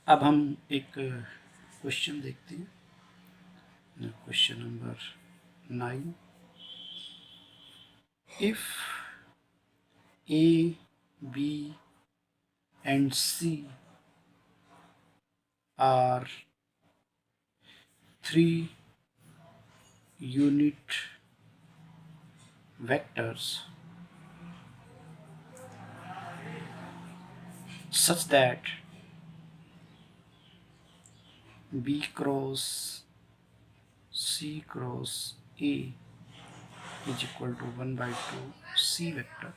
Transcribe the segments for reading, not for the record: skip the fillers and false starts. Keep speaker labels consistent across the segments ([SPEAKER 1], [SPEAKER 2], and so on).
[SPEAKER 1] अब हम एक क्वेश्चन देखते हैं, question number 9। If A, B and C are three unit vectors such that B cross C cross A is equal to 1 by 2 C vector.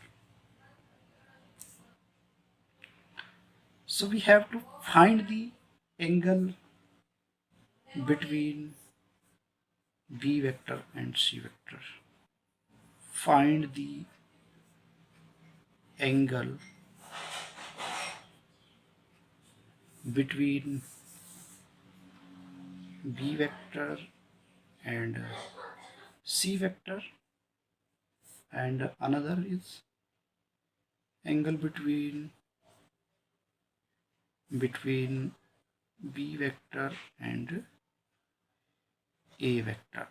[SPEAKER 1] So we have to find the angle between B vector and C vector. Find the angle between B vector and C vector, and another is angle between B vector and A vector.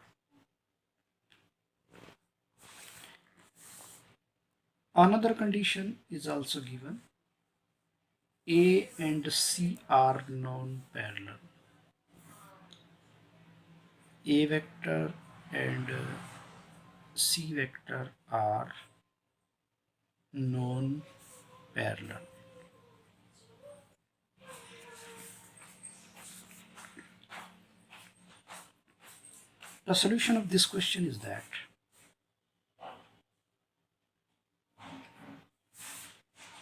[SPEAKER 1] Another condition is also given. A and C are non-parallel. A vector and C vector are non-parallel. The solution of this question is that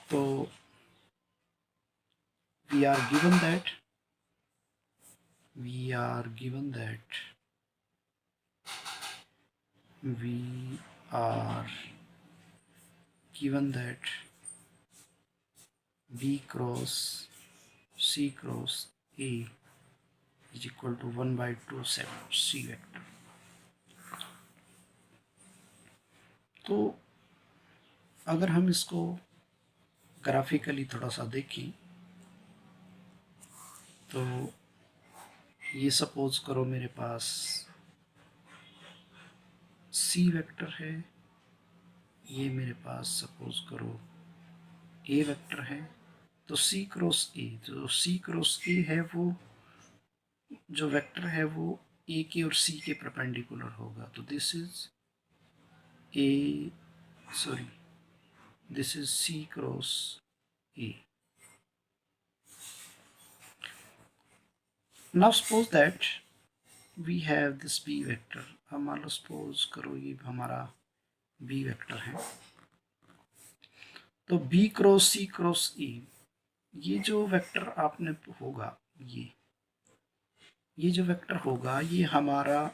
[SPEAKER 1] so we are given that we are given that B cross C cross A is equal to 1 by 2 C vector. तो अगर हम इसको graphically थोड़ा सा देखें तो ये suppose करो मेरे पास C वेक्टर है, ये मेरे पास सपोज करो A वेक्टर है। तो C क्रॉस A, जो C क्रॉस A है वो जो वेक्टर है वो A के और C के परपेंडिकुलर होगा। तो this is C cross A. Now suppose that we have this B vector. अब मान लो सपोज करो ये हमारा B वेक्टर है। तो B cross C cross A, ये जो वेक्टर आपने होगा, ये जो वेक्टर होगा ये हमारा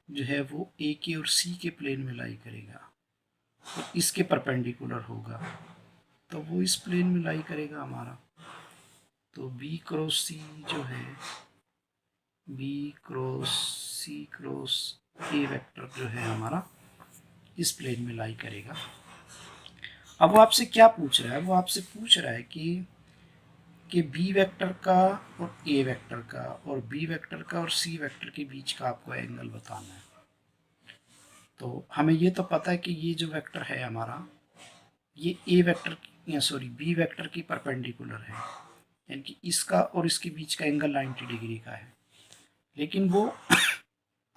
[SPEAKER 1] जो है वो A के और C के प्लेन में लाई करेगा, तो इसके परपेंडिकुलर होगा, तो वो इस प्लेन में लाई करेगा हमारा। तो B क्रॉस C जो है, B cross C cross A vector जो है हमारा इस प्लेन में लाई करेगा। अब वो आपसे क्या पूछ रहा है? वो आपसे पूछ रहा है कि बी वेक्टर का और ए वेक्टर का और बी वेक्टर का और सी वेक्टर के बीच का आपको एंगल बताना है। तो हमें ये तो पता है कि ये जो वेक्टर है हमारा ये ए वेक्टर बी वेक्टर की परपेंडिकुलर है, यानी कि इसका और इसके बीच का एंगल 90 डिग्री का है। लेकिन वो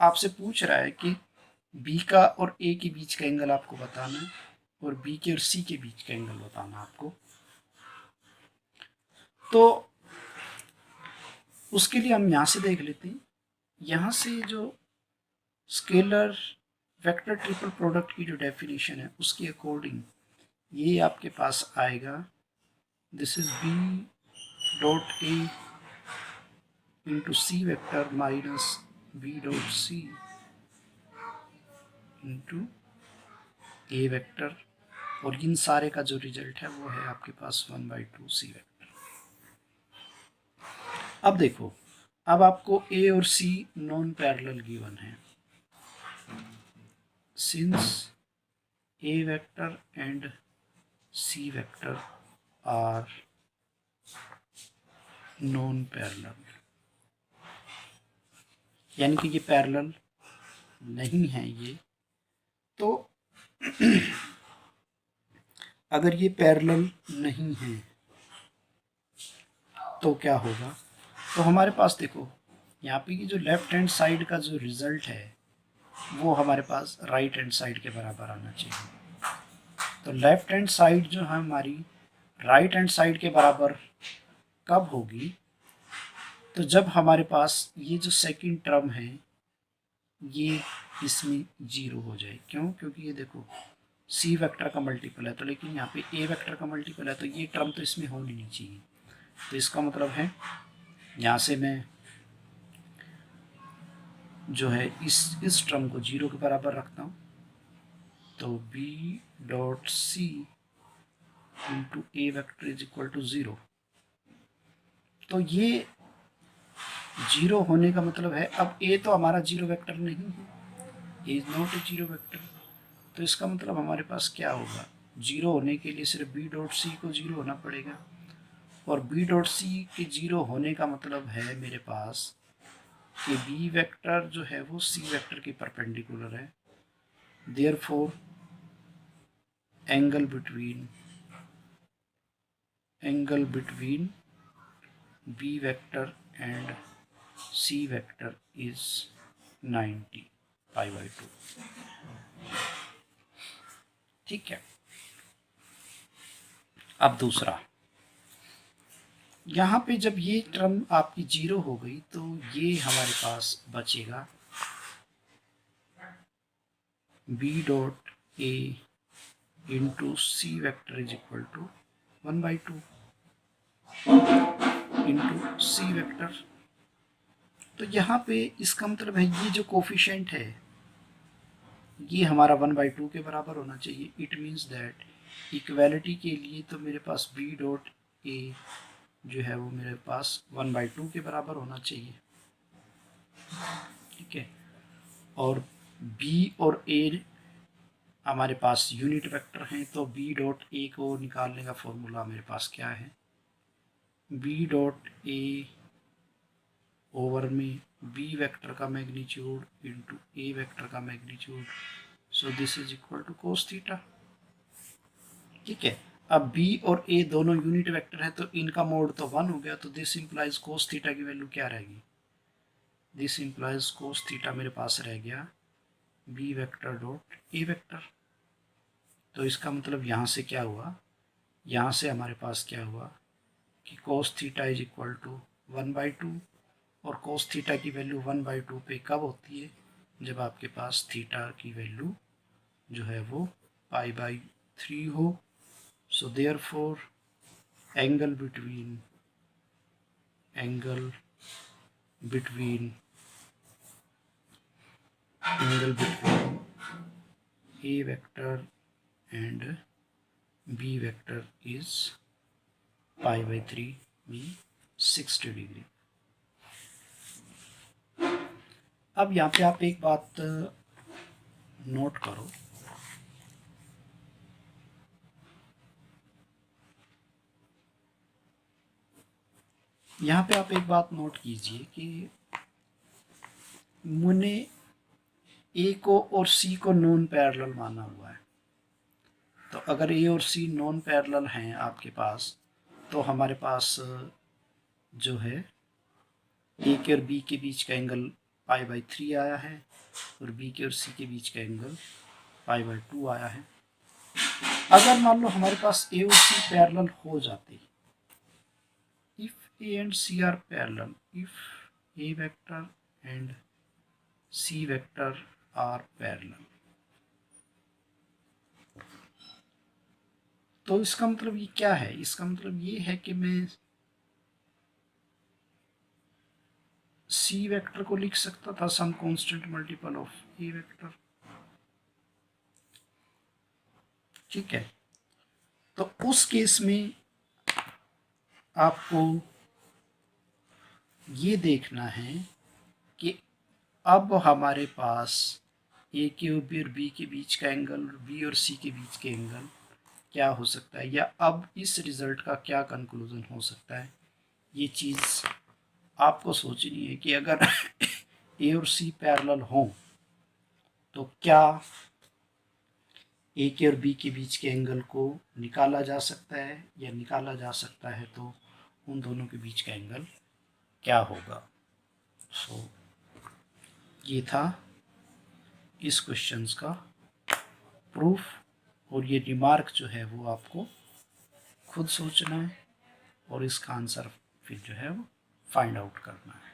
[SPEAKER 1] आपसे पूछ रहा है कि बी का और ए के बीच का एंगल आपको बताना है और बी के और सी के बीच का एंगल बताना है आपको। तो उसके लिए हम यहाँ से देख लेते हैं। यहाँ से जो स्केलर वेक्टर ट्रिपल प्रोडक्ट की जो डेफिनेशन है उसके अकॉर्डिंग ये आपके पास आएगा, this is B dot A into C vector minus B dot C into A vector, और इन सारे का जो रिजल्ट है वो है आपके पास 1 by 2 सी वेक्टर। अब देखो, अब आपको ए और सी नॉन पैरेलल गिवन है। Since A vector and C vector are non parallel, यानी कि ये पैरेलल नहीं है ये। तो अगर ये पैरेलल नहीं है तो क्या होगा, तो हमारे पास देखो यहाँ पे की जो लेफ्ट हैंड साइड का जो रिजल्ट है वो हमारे पास राइट हैंड साइड के बराबर आना चाहिए। तो लेफ्ट हैंड साइड जो है हमारी राइट हैंड साइड के बराबर कब होगी, तो जब हमारे पास ये जो सेकंड टर्म है ये इसमें जीरो हो जाए। क्यों? क्योंकि ये देखो सी वेक्टर का मल्टीपल है, तो लेकिन यहाँ पे ए वेक्टर का मल्टीपल है, तो ये टर्म तो इसमें होनी नहीं चाहिए। तो इसका मतलब है यहाँ से मैं जो है इस टर्म को जीरो के बराबर रखता हूँ, तो B dot C into A vector is equal to zero. तो ये जीरो होने का मतलब है अब ए तो हमारा जीरो वेक्टर नहीं है, A is not a zero vector. तो इसका मतलब हमारे पास क्या होगा, जीरो होने के लिए सिर्फ बी डॉट सी को जीरो होना पड़ेगा, और बी डॉट सी के जीरो होने का मतलब है मेरे पास कि बी वेक्टर जो है वो सी वेक्टर के परपेंडिकुलर है। Therefore angle between B vector and C vector is 90 π/2। ठीक है। अब दूसरा, यहाँ पे जब ये टर्म आपकी जीरो हो गई तो ये हमारे पास बचेगा B dot A into C vector is equal to 1/2 into C vector. तो यहाँ पे इसका मतलब है ये जो कोफिशिएंट है ये हमारा 1/2 के बराबर होना चाहिए। इट मीन्स दैट इक्वालिटी के लिए तो मेरे पास बी डॉट ए जो है वो मेरे पास 1/2 के बराबर होना चाहिए। ठीक है। और बी और ए हमारे पास यूनिट वेक्टर हैं, तो बी डॉट ए को निकालने का फॉर्मूला मेरे पास क्या है, बी डॉट ए ओवर में बी वेक्टर का मैग्नीट्यूड इंटू ए वेक्टर का magnitude, so this is equal to cos theta. ठीक है। अब बी और ए दोनों यूनिट वेक्टर है तो इनका मोड तो 1 हो गया, तो दिस इंप्लाइज कोस थीटा की वैल्यू क्या रहेगी, दिस इंप्लाइज कोस थीटा मेरे पास रह गया B vector dot A vector. तो इसका मतलब यहाँ से क्या हुआ, यहाँ से हमारे पास क्या हुआ कि cos theta is equal to 1/2, और कोस थीटा की वैल्यू 1/2 पे कब होती है, जब आपके पास थीटा की वैल्यू जो है वो π/3 हो। So therefore angle between A vector and B vector is π/3 में 60 डिग्री। अब यहाँ पे आप एक बात नोट करो, यहाँ पे आप एक बात नोट कीजिए कि मैंने ए को और सी को नॉन पैरेलल माना हुआ है। तो अगर ए और सी नॉन पैरेलल हैं आपके पास, तो हमारे पास जो है ए के और बी के बीच का एंगल π/3 आया है, और बी के और सी के बीच का एंगल π/2 आया है। अगर मान लो हमारे पास ए और सी पैरेलल हो जाते, if A and C are parallel, if A vector and C vector are parallel, तो इसका मतलब ये क्या है, इसका मतलब ये है कि मैं सी वेक्टर को लिख सकता था some constant multiple of A vector. ठीक है। तो उस केस में आपको ये देखना है कि अब हमारे पास ए के और बी के बीच का एंगल और बी और सी के बीच के एंगल क्या हो सकता है, या अब इस रिजल्ट का क्या कंक्लूजन हो सकता है। ये चीज़ आपको सोचनी है कि अगर ए और सी पैरेलल हों तो क्या ए के और बी के बीच के एंगल को निकाला जा सकता है, या निकाला जा सकता है तो उन दोनों के बीच का एंगल क्या होगा। सो ये था इस क्वेश्चंस का प्रूफ, और ये रिमार्क जो है वो आपको खुद सोचना है और इसका आंसर फिर जो है वो फाइंड आउट करना है।